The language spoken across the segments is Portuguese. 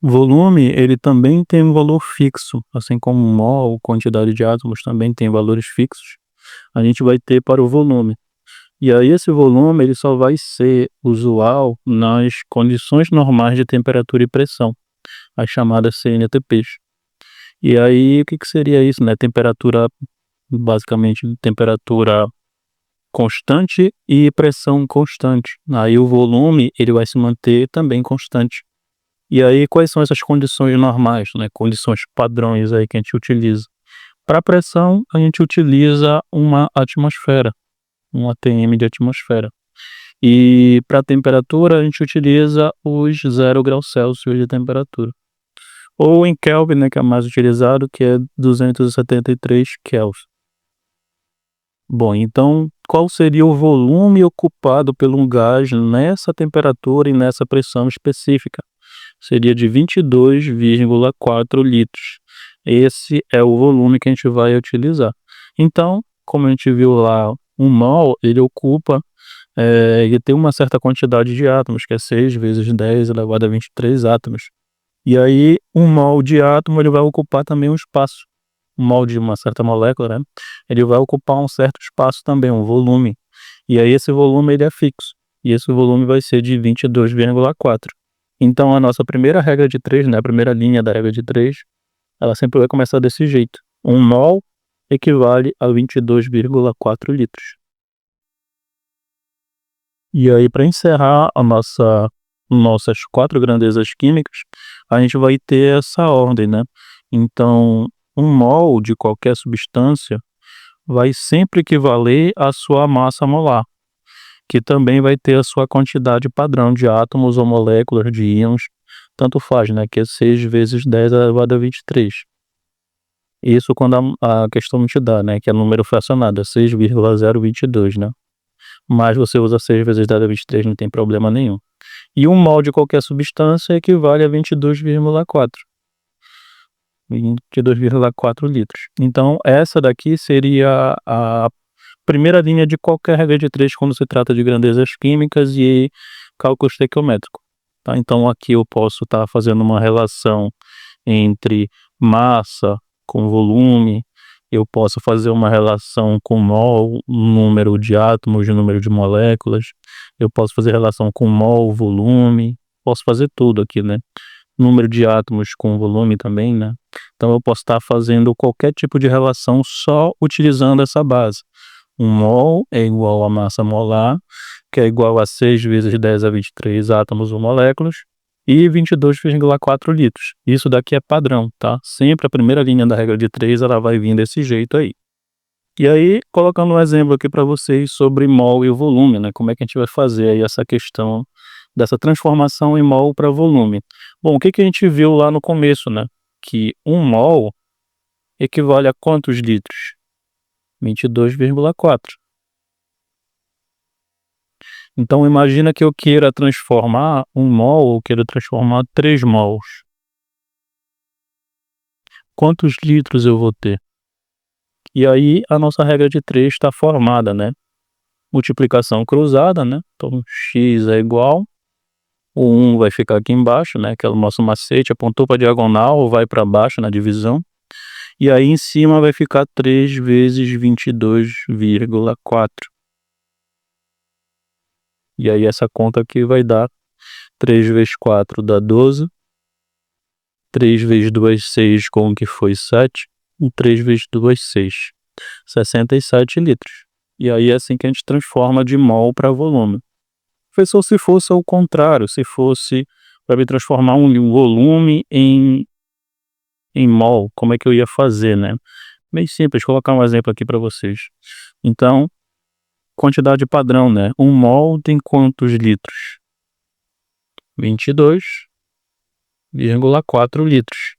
Volume, ele também tem um valor fixo, assim como mol, quantidade de átomos também tem valores fixos, a gente vai ter para o volume. E aí esse volume, ele só vai ser usual nas condições normais de temperatura e pressão, as chamadas CNTPs. E aí o que que seria isso, né, temperatura, basicamente temperatura constante e pressão constante. Aí o volume, ele vai se manter também constante. E aí quais são essas condições normais, né, condições padrões aí que a gente utiliza? Para pressão, a gente utiliza uma atmosfera, um atm de atmosfera. E para temperatura, a gente utiliza os 0 °C de temperatura. Ou em Kelvin, né, que é mais utilizado, que é 273 Kelvin. Bom, então qual seria o volume ocupado pelo gás nessa temperatura e nessa pressão específica? Seria de 22,4 litros. Esse é o volume que a gente vai utilizar. Então, como a gente viu lá, um mol, ele ocupa, ele tem uma certa quantidade de átomos, que é 6 vezes 10 elevado a 23 átomos. E aí, um mol de átomo, ele vai ocupar também um espaço. Um mol de uma certa molécula, né, ele vai ocupar um certo espaço também, um volume. E aí esse volume, ele é fixo. E esse volume vai ser de 22,4. Então a nossa primeira regra de 3, né, a primeira linha da regra de 3, ela sempre vai começar desse jeito. 1 mol equivale a 22,4 litros. E aí, para encerrar nossas 4 grandezas químicas, a gente vai ter essa ordem, né. Então, 1 mol de qualquer substância vai sempre equivaler à sua massa molar, que também vai ter a sua quantidade padrão de átomos ou moléculas de íons, tanto faz, né, que é 6 vezes 10 elevado a 23. Isso quando a questão não te dá, né, que é número fracionado, é 6,022, né. Mas você usa 6 vezes 10 a 23, não tem problema nenhum. E 1 mol de qualquer substância equivale a 22,4 litros. Então essa daqui seria a primeira linha de qualquer regra de 3 quando se trata de grandezas químicas e cálculo estequiométrico, tá. Então aqui eu posso estar fazendo uma relação entre massa com volume, eu posso fazer uma relação com mol, número de átomos, número de moléculas, eu posso fazer relação com mol, volume, posso fazer tudo aqui, né. Número de átomos com volume também, né. Então eu posso estar fazendo qualquer tipo de relação só utilizando essa base. 1 mol é igual a massa molar, que é igual a 6 vezes 10 a 23 átomos ou moléculas, e 22,4 litros. Isso daqui é padrão, tá. Sempre a primeira linha da regra de 3, ela vai vir desse jeito aí. E aí, colocando um exemplo aqui para vocês sobre mol e o volume, né, como é que a gente vai fazer aí essa questão dessa transformação em mol para volume. Bom, o que que a gente viu lá no começo, né, que 1 mol equivale a quantos litros? 22,4. Então imagina que eu queira transformar 1 mol, eu queira transformar 3 mols. Quantos litros eu vou ter? E aí a nossa regra de 3 está formada, né, multiplicação cruzada, né, então x é igual, o 1 vai ficar aqui embaixo, né, que é o nosso macete, apontou para a diagonal, vai para baixo na divisão, e aí em cima vai ficar 3 vezes 22,4. E aí essa conta aqui vai dar 3 vezes 4 dá 12, 3 vezes 2, 6, com que foi 7, e 3 vezes 2, 6. 67 litros. E aí é assim que a gente transforma de mol para volume. Professor, se fosse ao contrário, se fosse para me transformar um volume em mol, como é que eu ia fazer, né? Bem simples, colocar um exemplo aqui para vocês. Então, quantidade padrão, né? 1 mol tem quantos litros? 22,4 litros.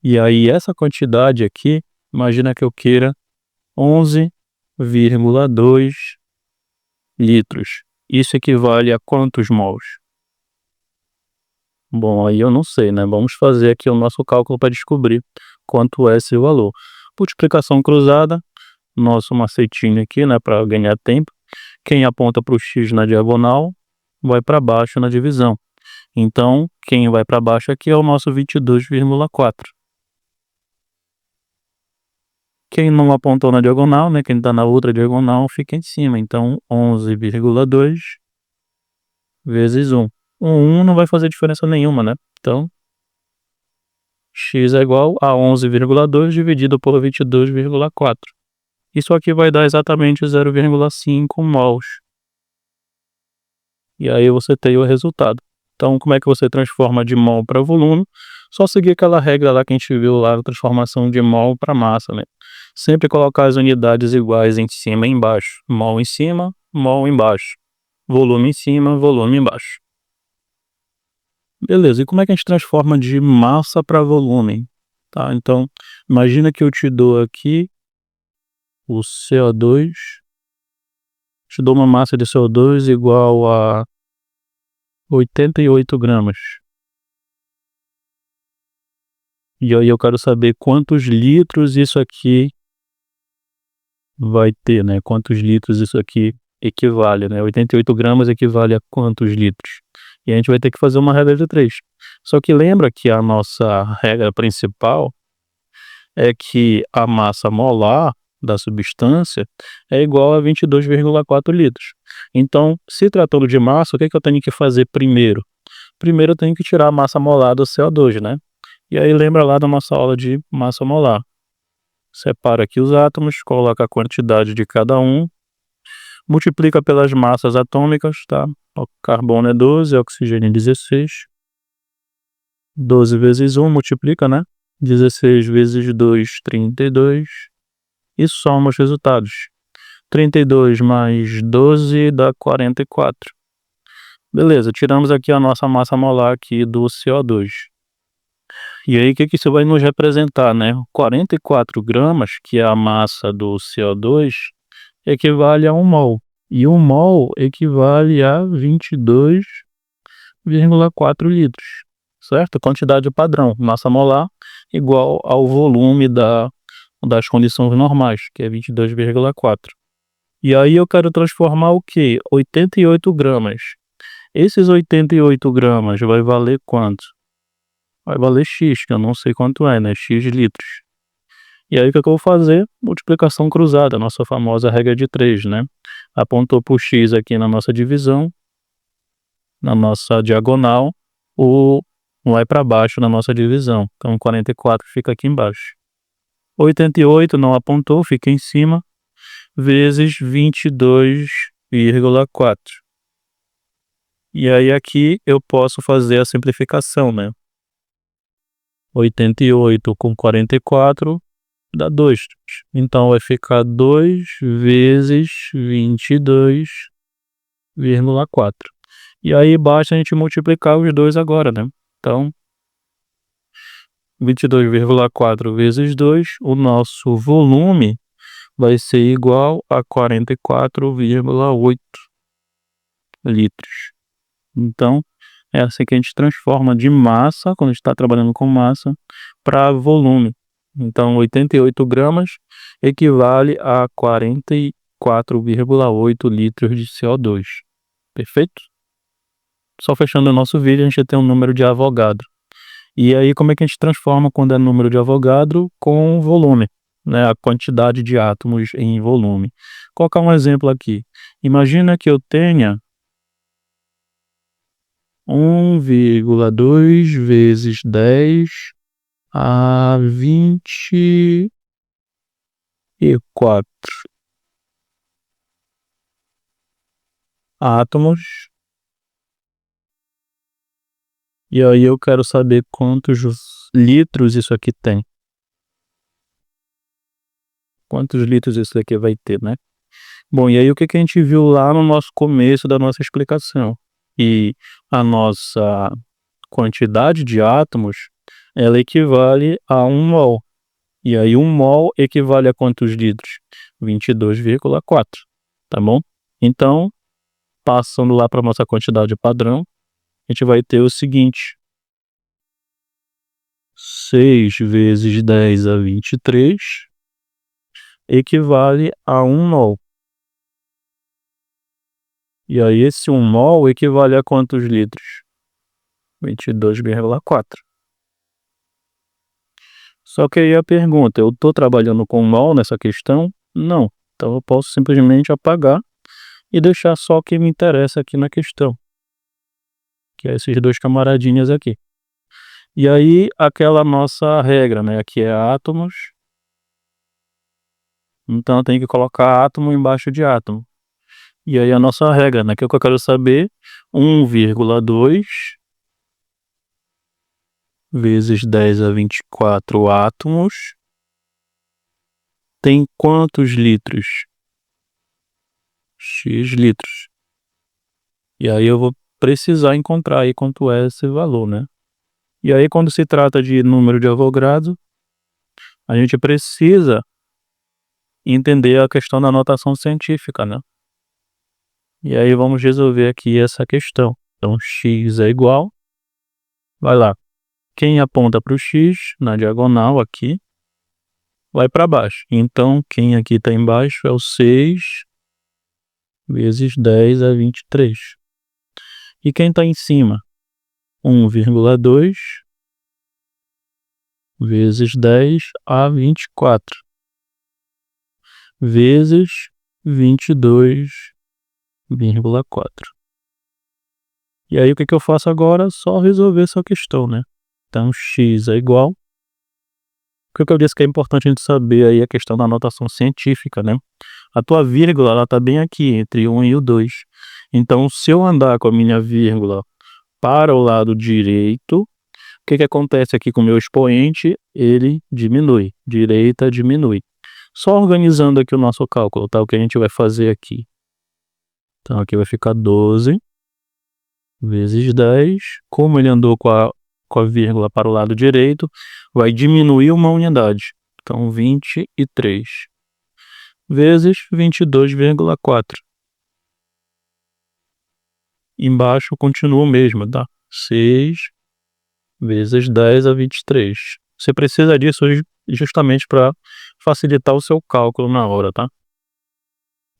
E aí essa quantidade aqui, imagina que eu queira 11,2 litros. Isso equivale a quantos mols? Bom, aí eu não sei, né, vamos fazer aqui o nosso cálculo para descobrir quanto é esse valor. Multiplicação cruzada, nosso macetinho aqui, né, para ganhar tempo. Quem aponta para o x na diagonal, vai para baixo na divisão. Então, quem vai para baixo aqui é o nosso 22,4. Quem não apontou na diagonal, né, quem tá na outra diagonal, fica em cima. Então, 11,2 vezes 1. O 1 não vai fazer diferença nenhuma, né? Então, x é igual a 11,2 dividido por 22,4. Isso aqui vai dar exatamente 0,5 mols. E aí você tem o resultado. Então, como é que você transforma de mol para volume? Só seguir aquela regra lá que a gente viu lá, a transformação de mol para massa, né? Sempre colocar as unidades iguais em cima e embaixo. Mol em cima, mol embaixo. Volume em cima, volume embaixo. Beleza, e como é que a gente transforma de massa para volume? Tá, então, imagina que eu te dou aqui o CO2, te dou uma massa de CO2 igual a 88 gramas. E aí eu quero saber quantos litros isso aqui vai ter, né? Quantos litros isso aqui equivale, né? 88 gramas equivale a quantos litros? E a gente vai ter que fazer uma regra de 3. Só que lembra que a nossa regra principal é que a massa molar da substância é igual a 22,4 litros. Então, se tratando de massa, o que eu tenho que fazer primeiro? Primeiro eu tenho que tirar a massa molar do CO2, né? E aí lembra lá da nossa aula de massa molar. Separa aqui os átomos, coloca a quantidade de cada um, multiplica pelas massas atômicas, tá? O carbono é 12, oxigênio é 16. 12 vezes 1 multiplica, né? 16 vezes 2, 32. E soma os resultados. 32 mais 12 dá 44. Beleza, tiramos aqui a nossa massa molar aqui do CO2. E aí, o que isso vai nos representar, né? 44 gramas, que é a massa do CO2, equivale a 1 mol. E 1 mol equivale a 22,4 litros, certo? Quantidade padrão, massa molar, igual ao volume das condições normais, que é 22,4. E aí eu quero transformar o quê? 88 gramas. Esses 88 gramas vai valer quanto? Vai valer X, que eu não sei quanto é, né? X litros. E aí o que eu vou fazer? Multiplicação cruzada, nossa famosa regra de 3, né? Apontou para o X aqui na nossa divisão, na nossa diagonal, o vai para baixo na nossa divisão. Então 44 fica aqui embaixo. 88 não apontou, fica em cima, vezes 22,4. E aí aqui eu posso fazer a simplificação, né? 88 com 44 dá 2. Então vai ficar 2 vezes 22,4. E aí basta a gente multiplicar os dois agora, né? Então, 22,4 vezes 2, o nosso volume vai ser igual a 44,8 litros. Então, é assim que a gente transforma de massa, quando a gente está trabalhando com massa, para volume. Então, 88 gramas equivale a 44,8 litros de CO2. Perfeito? Só fechando o nosso vídeo, a gente tem um número de Avogadro. E aí, como é que a gente transforma quando é número de Avogadro com volume, né? A quantidade de átomos em volume. Vou colocar um exemplo aqui. Imagina que eu tenha 1,2 vezes 10 a 24 átomos. E aí eu quero saber quantos litros isso aqui tem. Quantos litros isso aqui vai ter, né? Bom, e aí o que a gente viu lá no nosso começo da nossa explicação? E a nossa quantidade de átomos, ela equivale a 1 mol. E aí 1 mol equivale a quantos litros? 22,4, tá bom? Então, passando lá para a nossa quantidade padrão, a gente vai ter o seguinte: 6 vezes 10 a 23 equivale a 1 mol. E aí esse 1 mol equivale a quantos litros? 22,4. Só que aí a pergunta, eu estou trabalhando com mol nessa questão? Não. Então eu posso simplesmente apagar e deixar só o que me interessa aqui na questão, que é esses dois camaradinhas aqui. E aí aquela nossa regra, né, aqui é átomos, então eu tenho que colocar átomo embaixo de átomo. E aí a nossa regra, né, que é o que eu quero saber, 1,2 vezes 10 a 24 átomos tem quantos litros? X litros. E aí eu vou precisar encontrar aí quanto é esse valor, né? E aí quando se trata de número de Avogadro, a gente precisa entender a questão da notação científica, né? E aí vamos resolver aqui essa questão. Então x é igual, vai lá, quem aponta para o x na diagonal aqui, vai para baixo. Então quem aqui está embaixo é o 6 vezes 10 a 23. E quem está em cima? 1,2 vezes 10 a 24 vezes 22,4. E aí o que eu faço agora? Só resolver essa questão, né? Então x é igual. O que eu disse que é importante a gente saber aí a questão da notação científica, né? A tua vírgula, ela tá bem aqui, entre 1 e o 2. Então, se eu andar com a minha vírgula para o lado direito, o que acontece aqui com o meu expoente? Ele diminui, direita diminui. Só organizando aqui o nosso cálculo, tá? O que a gente vai fazer aqui. Então, aqui vai ficar 12 vezes 10. Como ele andou com a vírgula para o lado direito, vai diminuir uma unidade. Então, 23 vezes 22,4. Embaixo continua o mesmo, tá? 6 vezes 10 a 23. Você precisa disso justamente para facilitar o seu cálculo na hora, tá?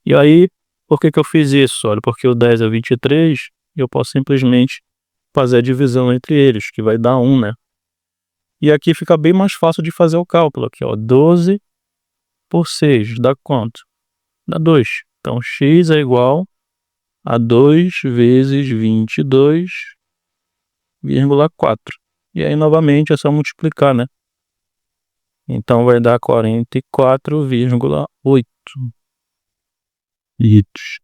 E aí, por que eu fiz isso? Olha, porque o 10 a 23, eu posso simplesmente fazer a divisão entre eles, que vai dar 1, né? E aqui fica bem mais fácil de fazer o cálculo, aqui ó, 12 por 6, dá quanto? Dá 2. Então, x é igual a 2 vezes 22,4. E aí, novamente, é só multiplicar, né? Então, vai dar 44,8 litros.